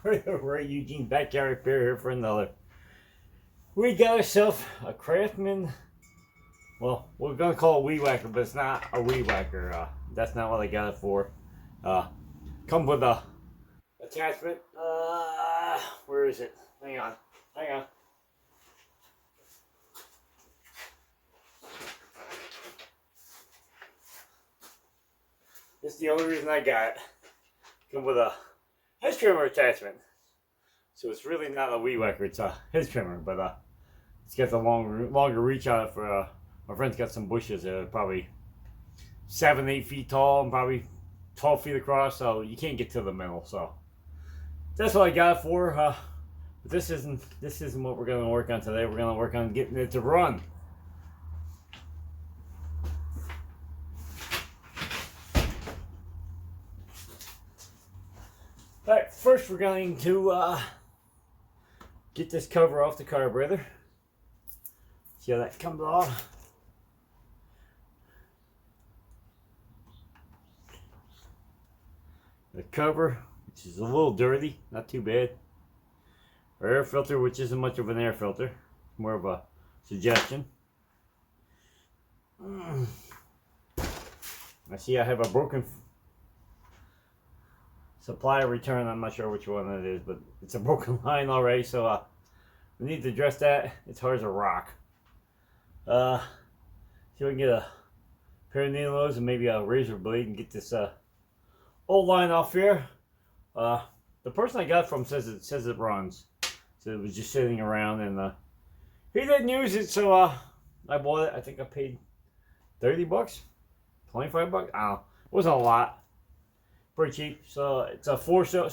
Ray Eugene Backyard Repair here for another. We got ourselves a Craftsman. Well, we're gonna call it a weed whacker, but it's not a weed whacker. That's not what I got it for. Come with a attachment. Where is it? Hang on. This is the only reason I got it. Come with a hedge trimmer attachment. So it's really not a weed whacker, it's a hedge trimmer, but it's got the longer reach on it for my friend's got some bushes that are probably 7-8 feet tall and probably 12 feet across, so you can't get to the middle. So that's what I got it for. But this isn't what we're gonna work on today. We're gonna work on getting it to run. Alright, first we're going to get this cover off the carburetor. See how that comes off? The cover, which is a little dirty, not too bad. Our air filter, which isn't much of an air filter, more of a suggestion. I see I have a broken supply return. I'm not sure which one it is, but it's a broken line already, so we need to address that. It's hard as a rock. See if we can get a pair of needles and maybe a razor blade and get this old line off here. The person I got from says it runs, so it was just sitting around, and he didn't use it, so I bought it. I think I paid 30 bucks, 25 bucks. I don't know. It wasn't a lot. Pretty cheap. So it's a four-cylinder.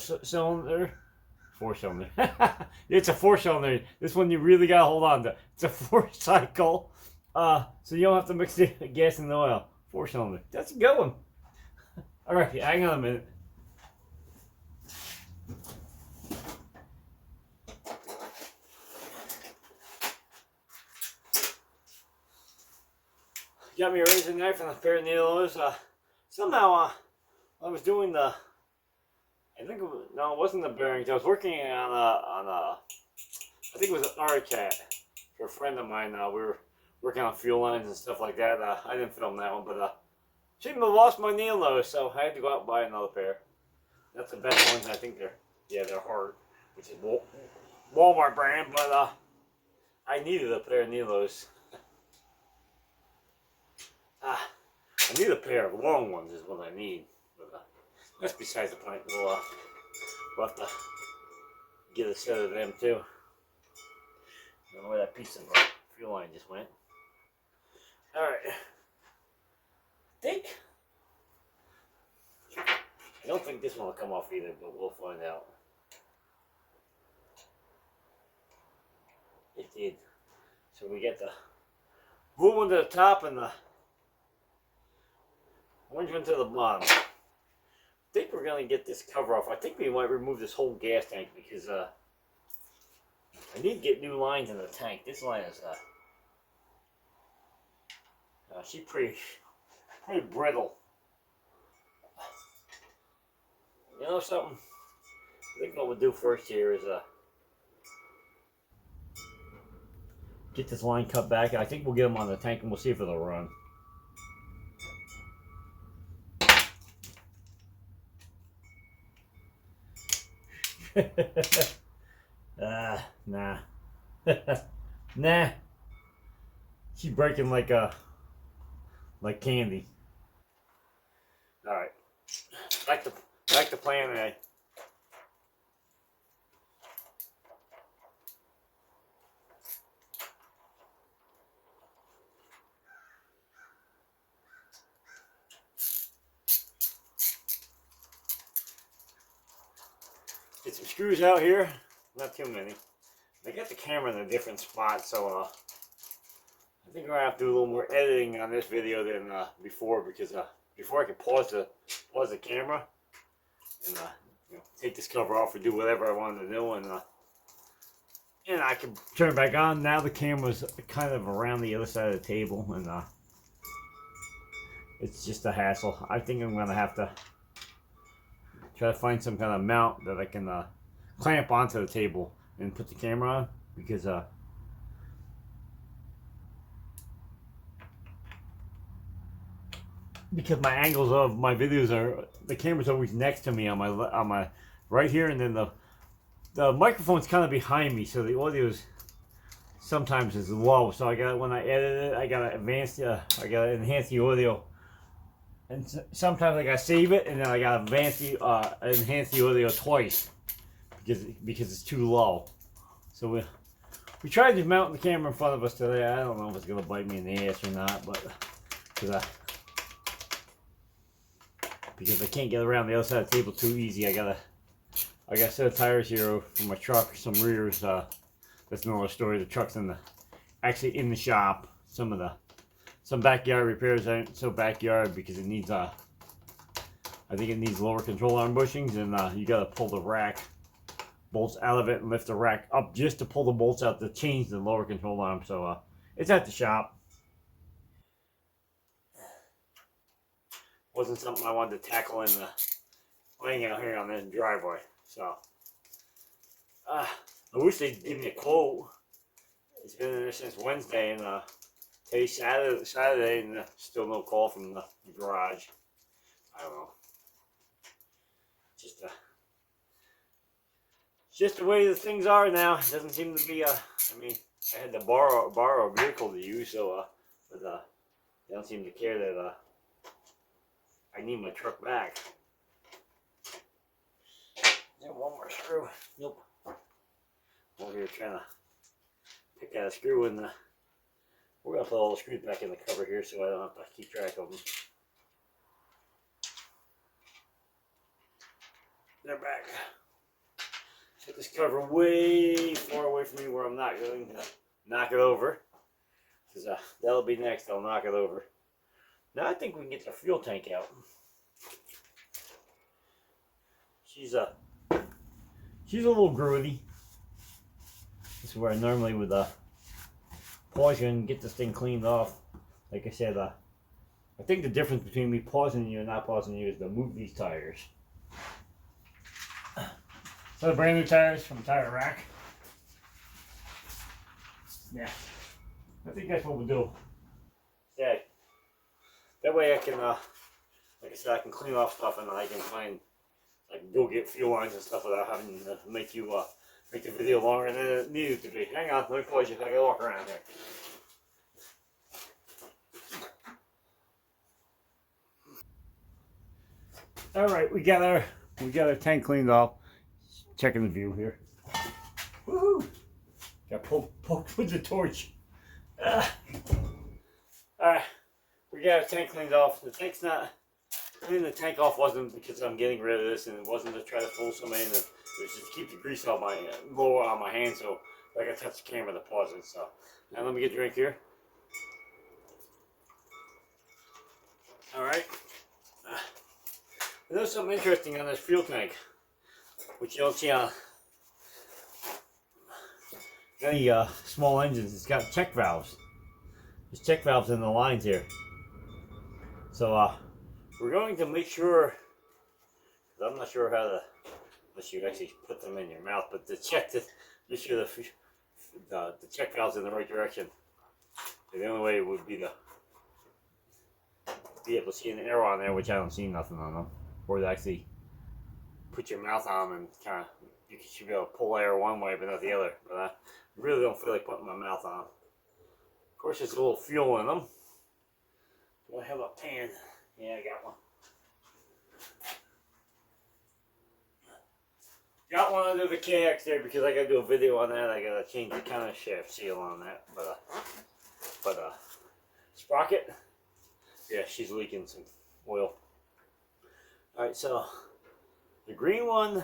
It's a 4-cylinder. This one you really gotta hold on to. It's a 4-cycle. So you don't have to mix the gas and the oil. 4-cylinder. That's a good one. All right, hang on a minute. Got me a razor knife and a pair of needles. Somehow, I was doing the. I think it wasn't the bearings. I was working on a. I think it was an Arcat for a friend of mine. We were working on fuel lines and stuff like that. I didn't film that one, but seemed to have lost my needle nose, so I had to go out and buy another pair. That's the best ones. I think they're hard, which is Walmart brand, but I needed a pair of needles. I need a pair of long ones is what I need. But that's besides the point. We'll have to get a set of them too. I don't know where that piece of fuel line just went. Alright. I don't think this one will come off either, but we'll find out. It did. So we get the blue one to the top and the orange one to the bottom. I think we're going to get this cover off. I think we might remove this whole gas tank because I need to get new lines in the tank. This line is she's pretty brittle. You know something? I think what we'll do first here is get this line cut back, and I think we'll get them on the tank and we'll see if it'll run. Nah. Nah. She's breaking like candy. Alright. Back to plan A. Get some screws out here, not too many. I got the camera in a different spot, so I think we're gonna have to do a little more editing on this video than before, because before I could pause the camera and take this cover off or do whatever I wanted to do, and I can turn it back on. Now the camera's kind of around the other side of the table, and it's just a hassle. I think I'm gonna have to try to find some kind of mount that I can clamp onto the table and put the camera on because my angles of my videos are the camera's always next to me on my right here, and then the microphone's kind of behind me, so the audio's sometimes is low. So I got when I edit it, I gotta enhance the audio, and sometimes I gotta save it, and then I gotta enhance the audio twice because it's too low. So we tried to mount the camera in front of us today. I don't know if it's gonna bite me in the ass or not, but because I can't get around the other side of the table too easy. I got a set of tires here for my truck, some rears. That's another story. The truck's actually in the shop. Some backyard repairs aren't so backyard because it needs I think it needs lower control arm bushings, and you gotta pull the rack bolts out of it and lift the rack up just to pull the bolts out to change the lower control arm. So it's at the shop. Wasn't something I wanted to tackle in the laying out here on the driveway. So I wish they'd give me a quote. It's been in there since Wednesday, and today's Saturday, and still no call from the garage. I don't know. Just the way the things are now. It doesn't seem to be. I mean, I had to borrow a vehicle to use, so but they don't seem to care that I need my truck back. Yeah, one more screw. Nope. Over here trying to pick out a screw, and we're gonna put all the screws back in the cover here, so I don't have to keep track of them. They're back. Put this cover way far away from me where I'm not going to knock it over, because that'll be next. I'll knock it over. Now I think we can get the fuel tank out. She's a little grody. This is where I normally would pause you and get this thing cleaned off. Like I said, I think the difference between me pausing you and not pausing you is to move these tires. So the brand new tires from Tire Rack. Yeah, I think that's what we'll do. Yeah, that way I can, like I said, I can clean off stuff, and I can go get fuel lines and stuff without having to make the video longer than it needed to be. Hang on, let me pause you. I gotta walk around here. All right, we got our tank cleaned off. Checking the view here. Woohoo! Got poked with the torch. Alright, we got our tank cleaned off. The tank's not. Cleaning the tank off wasn't because I'm getting rid of this, and it wasn't to try to fool somebody in. It was just to keep the grease on my lower on my hand, so I could touch the camera to pause it. So now let me get a drink here. All right. There's something interesting on this fuel tank, which you don't see on any small engines. It's got check valves. There's check valves in the lines here. So we're going to make sure. I'm not sure how to, unless you actually put them in your mouth, but to check to make sure the check valves in the right direction. And the only way would be to be able to see an arrow on there, which I don't see nothing on them, or to actually put your mouth on them and kind of, you should be able to pull air one way but not the other. But I really don't feel like putting my mouth on them. Of course, there's a little fuel in them. Do I have a pan? Yeah, I got one. Got one under the KX there because I gotta do a video on that. I gotta change the countershaft seal on that. But sprocket, yeah, she's leaking some oil. All right, so the green one's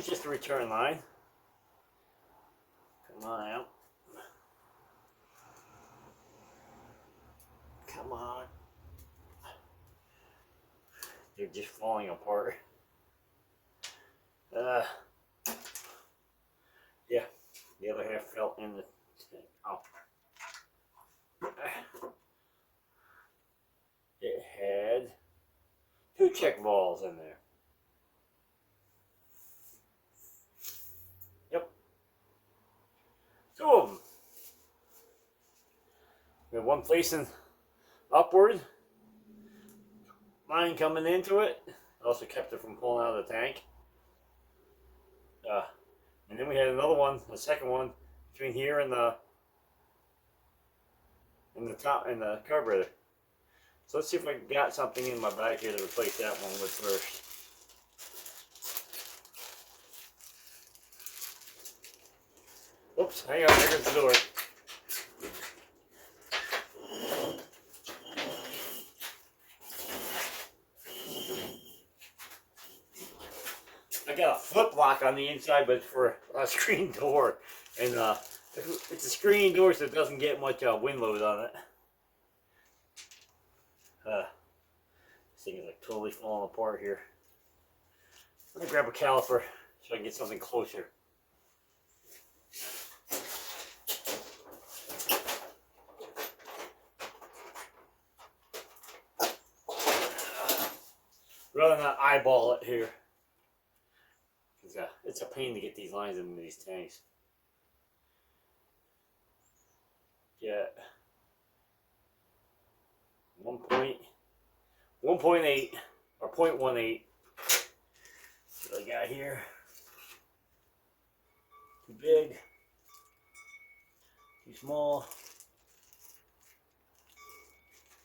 just a return line. Come on out. Come on. They're just falling apart. Yeah, the other half fell in the tank. Oh. It had 2 check valves in there. one facing upward, line coming into it. Also kept it from pulling out of the tank. And then we had another one, a second one, between here and the top and the carburetor. So let's see if I got something in my bag here to replace that one with first. Oops, hang on, there goes the door. I got a flip lock on the inside, but it's for a screen door. And it's a screen door, so it doesn't get much wind load on it. This thing is like totally falling apart here. I'm gonna grab a caliper so I can get something closer. Rather than not eyeball it here. It's a pain to get these lines into these tanks. Yeah. 1.8 or 0.18. That's what I got here. Too big. Too small.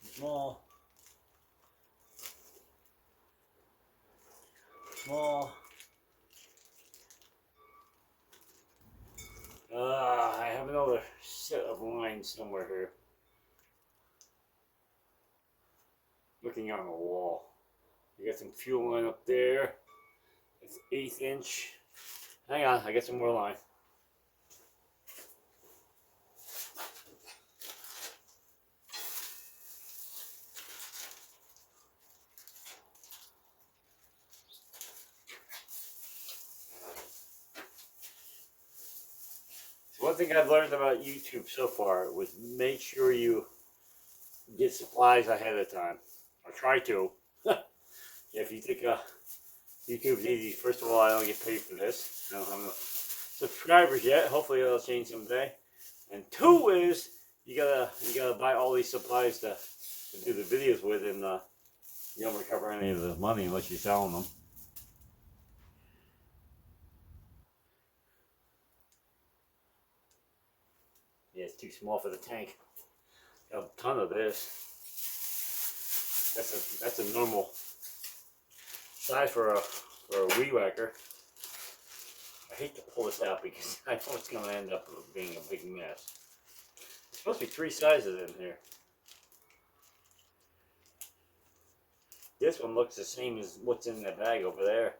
Too small. Small. I have another set of lines somewhere here. Looking on the wall. You got some fuel line up there. It's 1/8 inch. Hang on, I got some more line. One thing I've learned about YouTube so far was make sure you get supplies ahead of time. Or try to. If you think YouTube's easy, first of all, I don't get paid for this. I don't have enough subscribers yet. Hopefully that'll change someday. And two is you gotta buy all these supplies to do the videos with, and you don't recover any of the money unless you're selling them. Yeah, it's too small for the tank. Got a ton of this. That's a normal size for a weed whacker. I hate to pull this out because I know it's going to end up being a big mess. There's supposed to be 3 sizes in here. This one looks the same as what's in that bag over there.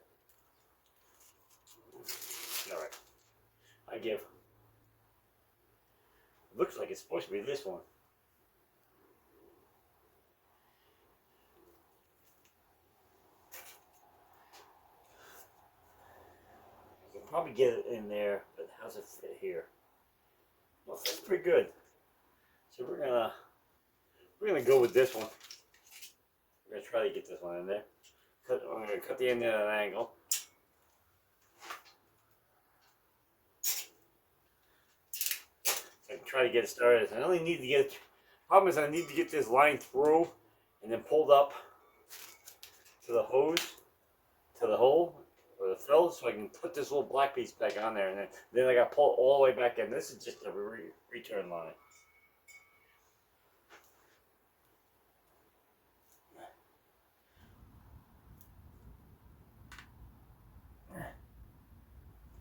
Alright. I give. It looks like it's supposed to be this one. I can probably get it in there, but how's it fit here? Well, it fits pretty good. So we're gonna go with this one. We're gonna try to get this one in there. I'm gonna cut the end at an angle. I can try to get it started. I only need to get. Problem is, I need to get this line through and then pulled up to the hose, to the hole or the fill, so I can put this little black piece back on there, and then I got to pull it all the way back in. This is just a return line.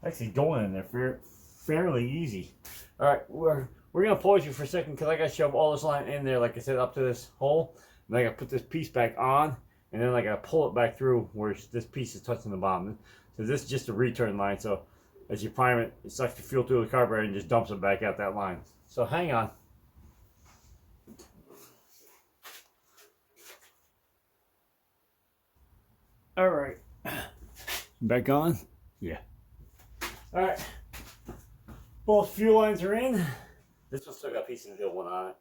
Actually going in there fairly easy. All right, we're gonna pause you for a second because I gotta shove all this line in there, like I said, up to this hole, and I gotta put this piece back on, and then I gotta pull it back through where this piece is touching the bottom. So this is just a return line. So as you prime it, it sucks the fuel through the carburetor and just dumps it back out that line. So hang on. All right, back on. Yeah. All right, both fuel lines are in. This one's still got a piece of the one on it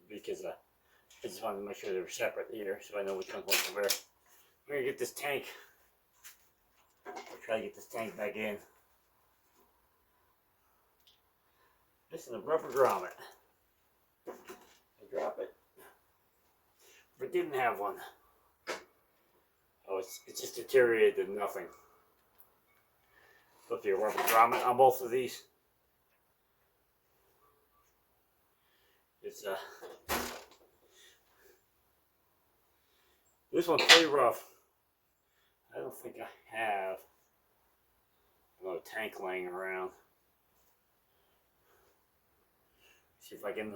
because I just wanted to make sure they were separate here so I know which one's going to where. We're going to get this tank. We'll try to get this tank back in. This is a rubber grommet. I drop it. If it didn't have one. Oh, it's just deteriorated to nothing. Put the rubber grommet on both of these. It's this one's pretty rough. I don't think I have another tank laying around. See if I can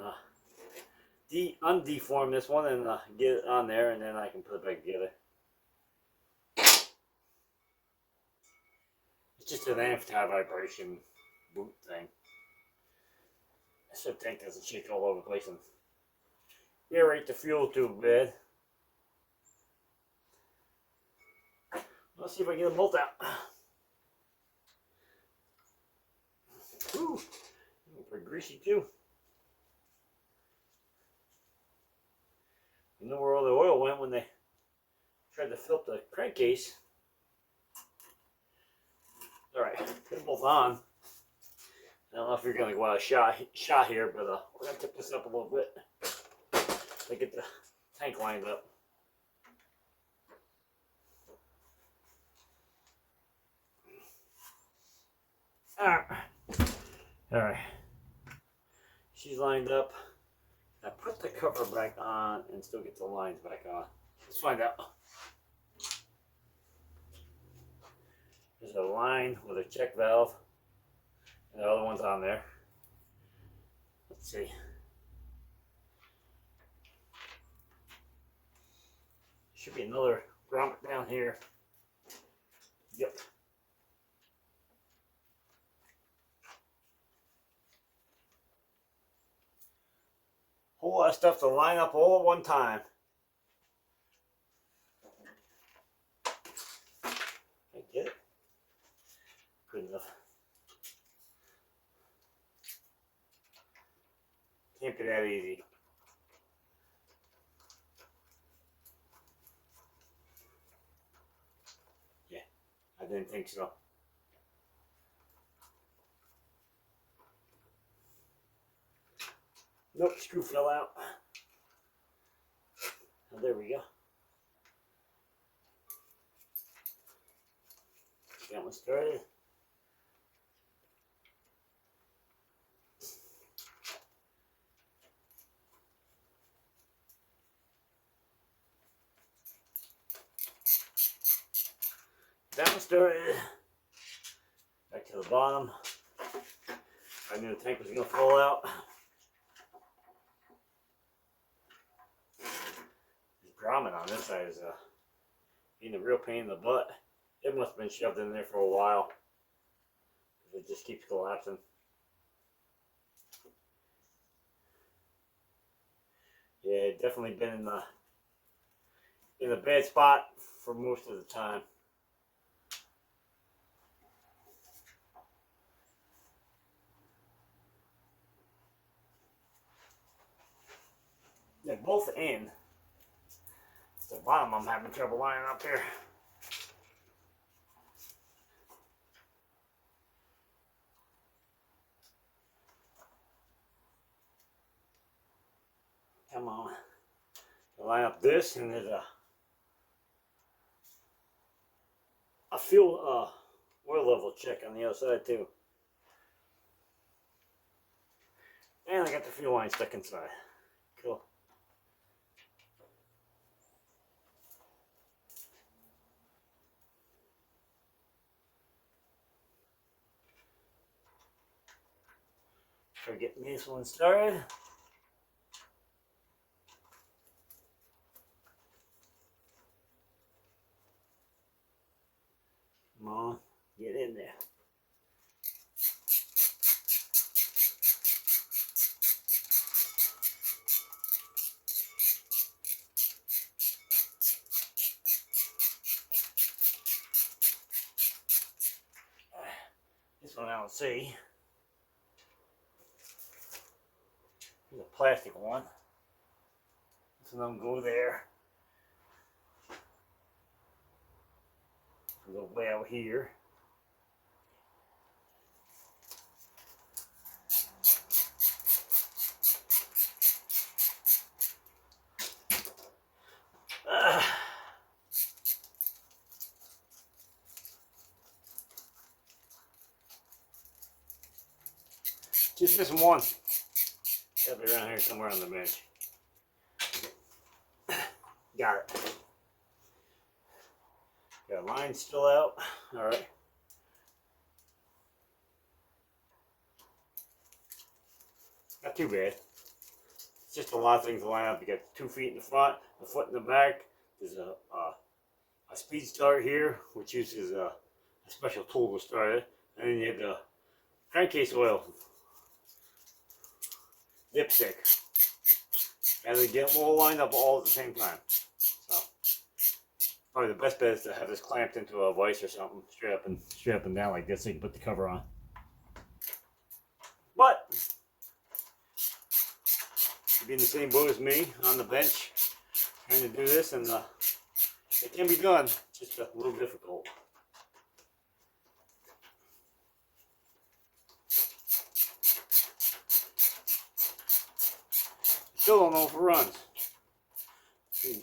undeform this one and get it on there, and then I can put it back together. It's just an anti-vibration boot thing. So tank doesn't shake all over the place and aerate the fuel tube bed. Let's see if I can get a bolt out. Ooh, pretty greasy too. You know where all the oil went when they tried to fill up the crankcase. Alright, put them both on. I don't know if you're going to go out of shot here, but we're going to tip this up a little bit to get the tank lined up. Alright. She's lined up. I put the cover back on and still get the lines back on. Let's find out. There's a line with a check valve. And the other one's on there. Let's see. Should be another grommet down here. Yep. Whole lot of stuff to line up all at one time. I get it. Good enough. Can't be that easy. Yeah, I didn't think so. Nope, screw fell out. Oh, there we go. That one started. That one started. Back to the bottom. I knew the tank was going to fall out. The grommet on this side is being a real pain in the butt. It must have been shoved in there for a while. It just keeps collapsing. Yeah, it definitely been in a bad spot for most of the time. They're both in. The bottom I'm having trouble lining up here. Come on. Line up this, and there's a fuel oil level check on the other side too. And I got the fuel line stuck inside. Cool. Try getting this one started. Come on, get in there. This one I don't see. There's a plastic one. This one don't go there. Go way out here. Just missing one. Gotta be around here somewhere on the bench. Got it. Got line still out. Alright. Not too bad. It's just a lot of things to line up. You got 2 feet in the front, a foot in the back. There's a speed start here, which uses a special tool to start it. And then you have the crankcase oil dipstick. And they get them all lined up all at the same time. So probably the best bet is to have this clamped into a vise or something, straight up and down like this, so you can put the cover on. But you'd be in the same boat as me on the bench, trying to do this, and it can be done, just a little difficult. Still don't know if it runs.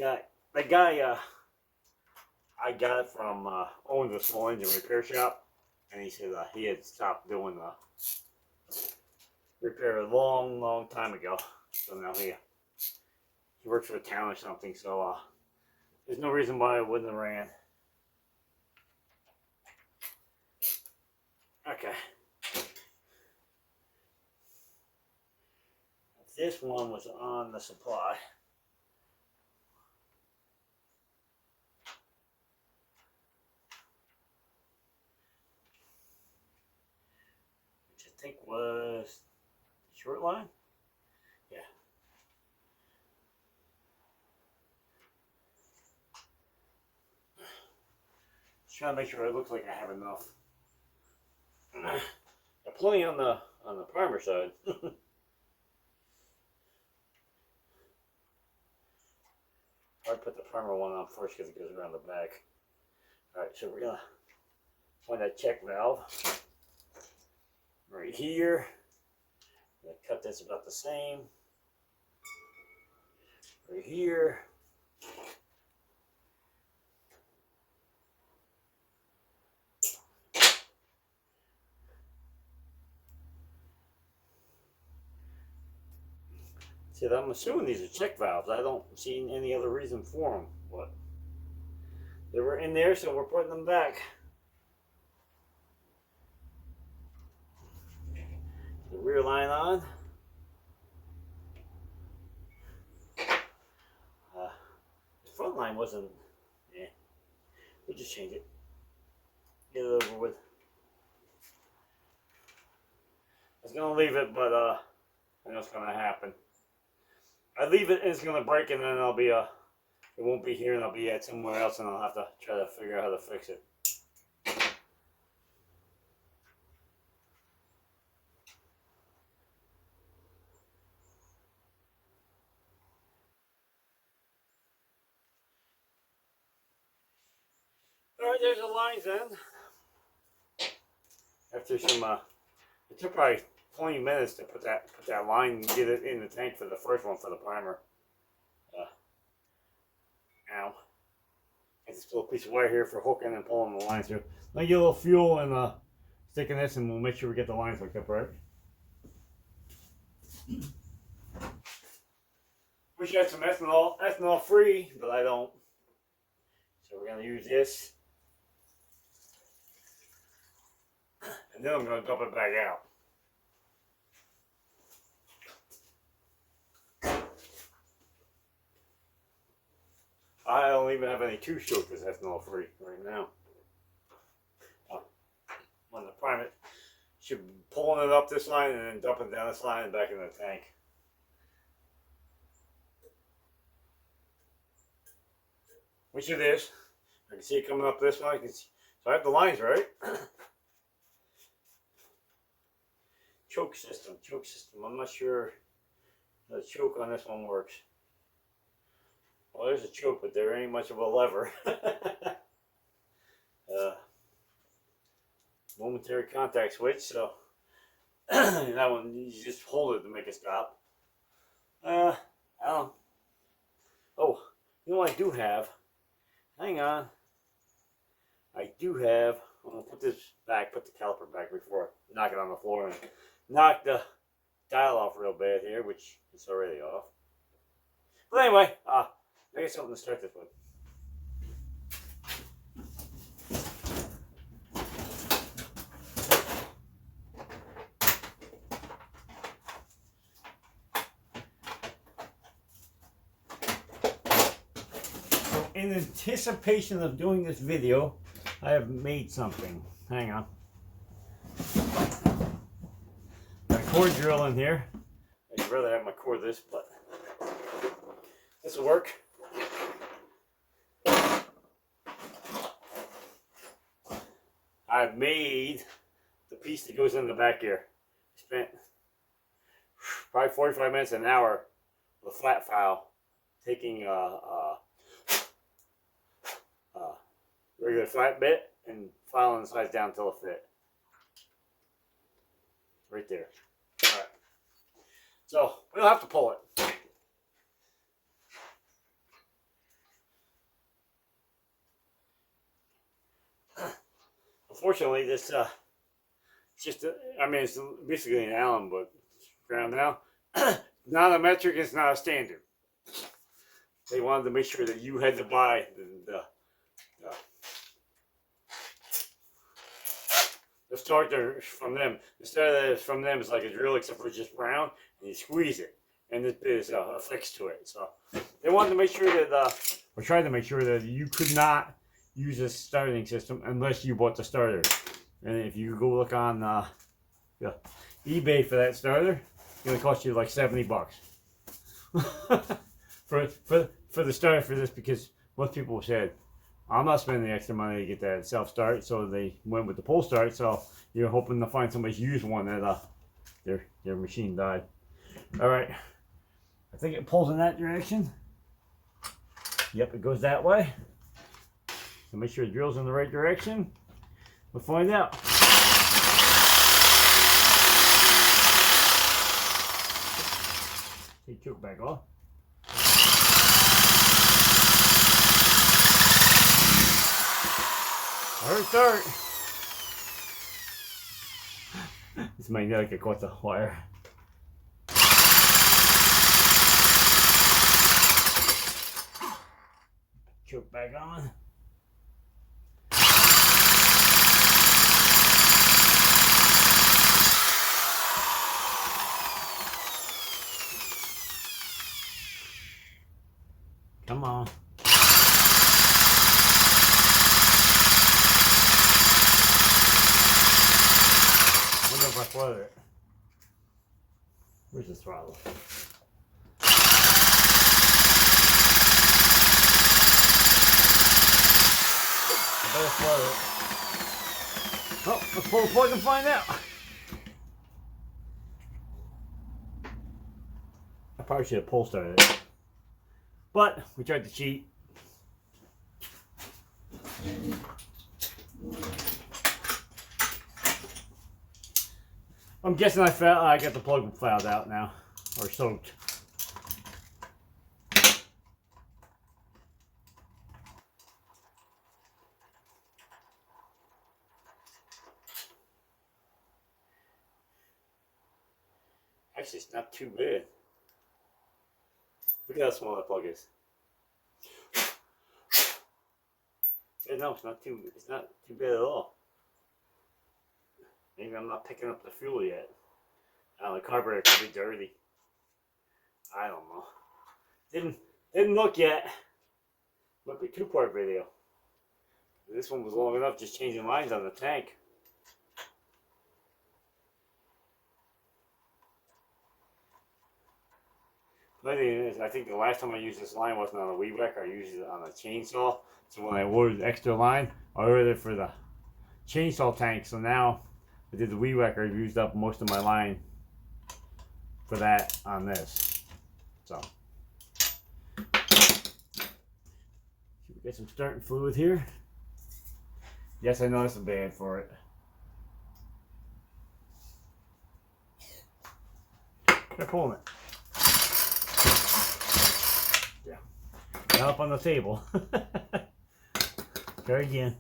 That guy, I got it from owns a small engine repair shop, and he said he had stopped doing the repair a long time ago. So now he works for the town or something. So there's no reason why it wouldn't have ran. Okay. This one was on the supply. Which I think was short line? Yeah. Just trying to make sure it looks like I have enough. Plenty on the primer side. I put the primer one on first because it goes around the back. Alright, so we're gonna find that check valve right here. I'm gonna cut this about the same. Right here. See, I'm assuming these are check valves. I don't see any other reason for them. But they were in there, so we're putting them back. The rear line on. The front line wasn't. Yeah, we'll just change it. Get it over with. I was gonna leave it, but I know it's gonna happen. I leave it and it's gonna break, and then I'll be it won't be here, and I'll be at somewhere else, and I'll have to try to figure out how to fix it. All right, there's the lines then. After some, it took probably 20 minutes to put that line and get it in the tank for the first one for the primer. Ow. It's still a piece of wire here for hooking and pulling the lines through. Let me get a little fuel and stick in this, and we'll make sure we get the lines hooked up right. Wish I had some ethanol free, but I don't. So we're gonna use this. And then I'm gonna dump it back out. I don't even have any two-stroke that's ethanol free right now. On the primer, should be pulling it up this line and then dumping down this line and back in the tank. Which it is. I can see it coming up this way. So I have the lines right. Choke system. I'm not sure how the choke on this one works. Well, there's a choke, but there ain't much of a lever. Momentary contact switch, so that one you just hold it to make it stop. I don't. Oh, you know what I do have? Hang on. I do have. I'm gonna put this back, put the caliper back before I knock it on the floor and knock the dial off real bad here, which is already off. But anyway, I got something to start this with. In anticipation of doing this video, I have made something. Hang on. Got a core drill in here. I'd rather have my core this, but this will work. I've made the piece that goes in the back here. Spent probably 45 minutes, an hour with a flat file, taking regular flat bit and filing the sides down until it fit. Right there. Alright. So we'll have to pull it. Unfortunately, this it's just it's basically an Allen, but ground now. Not a metric, it's not a standard. They wanted to make sure that you had to buy the starter from them. The starter from them is like a drill, except for just brown, and you squeeze it, and this is affixed to it. So they wanted to make sure that, or tried to make sure that you could not use this starting system unless you bought the starter. And if you go look on eBay for that starter, it's gonna cost you like $70 for the starter for this, because most people said, I'm not spending the extra money to get that self-start, so they went with the pull start. So you're hoping to find somebody's used one that their machine died. All right, I think it pulls in that direction. Yep, it goes that way. So make sure the drill's in the right direction. We'll find out. Take choke back off. Alright, start. This magnetic, it caught the wire. Choke back on. Come on. Wonder if I flooded it. Where's the throttle? I better flood it. Oh, let's pull the plug and find out. I probably should have pull started it. But we tried to cheat. I'm guessing I got the plug fouled out now, or soaked. Actually, it's not too bad. Look at how small that plug is. Yeah, no, it's not too bad at all. Maybe I'm not picking up the fuel yet. The carburetor could be dirty. I don't know. Didn't look yet. Might be a two-part video. This one was long enough, just changing lines on the tank. The thing is, I think the last time I used this line wasn't on a weed whacker. I used it on a chainsaw. So when I ordered extra line, I ordered it for the chainsaw tank. So now I did the weed whacker. I used up most of my line for that on this. So we get some starting fluid here. Yes, I know it's bad for it. Try pulling it. Up on the table. Try again.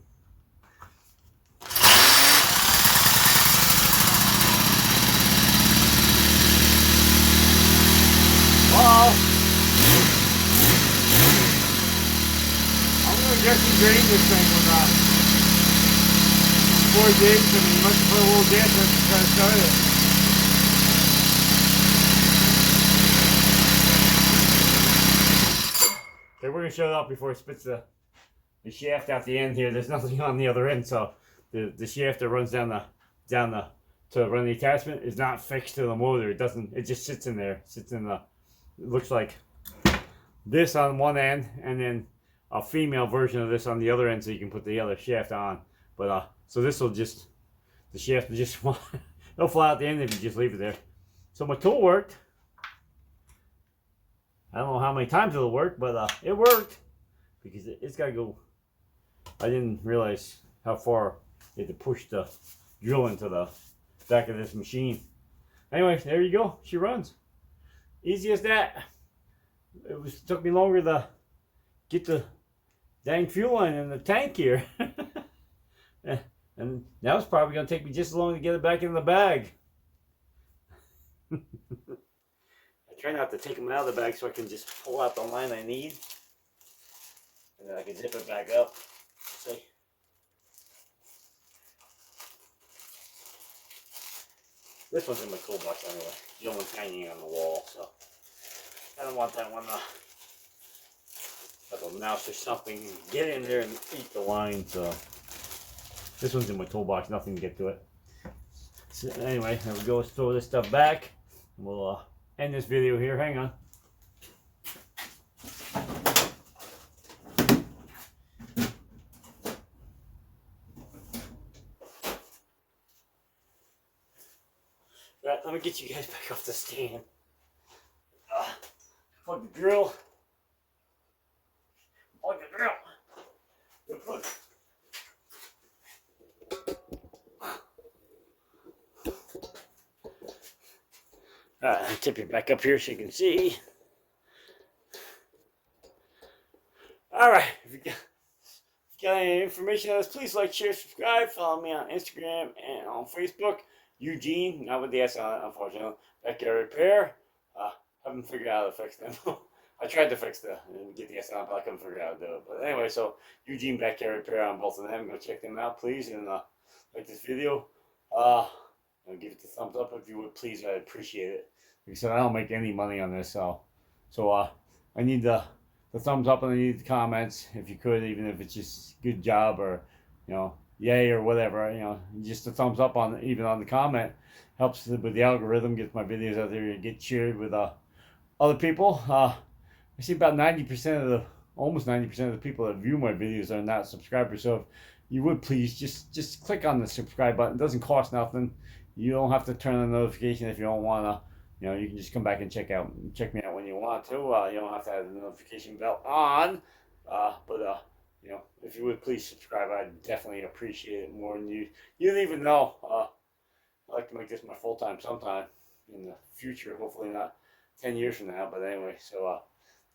actually drained this thing with 4 days, and you must put a little gas in it to try to start it. Okay, we're gonna shut it off before it spits the shaft out the end here. There's nothing on the other end, so the shaft that runs down the to run the attachment is not fixed to the motor. It doesn't. It just sits in there. Sits in the. It looks like this on one end, and then a female version of this on the other end, so you can put the other shaft on. But so this will just the shaft will just it'll fly out the end if you just leave it there. So my tool worked. I don't know how many times it'll work, but it worked because it's got to go. I didn't realize how far you had to push the drill into the back of this machine. Anyway, there you go. She runs. Easy as that. It took me longer to get the dang fuel line in the tank here. And now it's probably going to take me just as long to get it back in the bag. I try not to take them out of the bag so I can just pull out the line I need. And then I can zip it back up. See? This one's in my toolbox anyway. The other one's hanging on the wall, so I don't want that one like a mouse or something get in there and eat the line. So this one's in my toolbox, nothing to get to it. So anyway, there we go. Let's throw this stuff back. And we'll end this video here. Hang on. Right, let me get you guys back off the stand. Plug the drill. Plug the drill. Plug. Alright, I'll tip you back up here so you can see. Alright, if you got any information on this, please like, share, subscribe. Follow me on Instagram and on Facebook. Eugene, not with the S on it, unfortunately. Backyard Repair. Haven't figured out how to fix them. I tried to fix get the S on, but I couldn't figure out how to do it. But anyway, so Eugene Backyard Repair on both of them. Go check them out, please. And like this video. Give it a thumbs up if you would, please. I'd appreciate it. Like I said, I don't make any money on this, so I need the thumbs up and I need the comments if you could, even if it's just good job or yay or whatever. Just a thumbs up on even on the comment helps with the algorithm, gets my videos out there and get shared with other people. I see about 90% of almost 90% of the people that view my videos are not subscribers. So if you would please just click on the subscribe button. It doesn't cost nothing. You don't have to turn on the notification if you don't want to. You can just come back and check me out when you want to. You don't have to have the notification bell on. But if you would please subscribe, I'd definitely appreciate it more than you don't even know. I'd like to make this my full time sometime in the future. Hopefully not 10 years from now. But anyway, so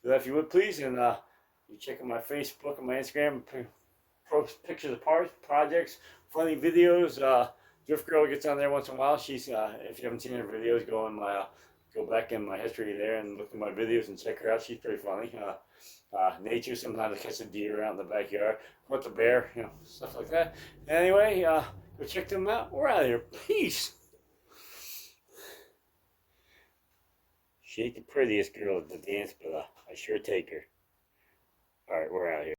do that if you would please, and you check out my Facebook and my Instagram. Pictures of parts, projects, funny videos. Drift Girl gets on there once in a while. She's if you haven't seen her videos, go back in my history there and look at my videos and check her out. She's pretty funny. Nature, sometimes I catch a deer out in the backyard, caught the bear, stuff like that. Anyway, go check them out. We're out of here. Peace. She ain't the prettiest girl at the dance, but I sure take her. All right, we're out of here.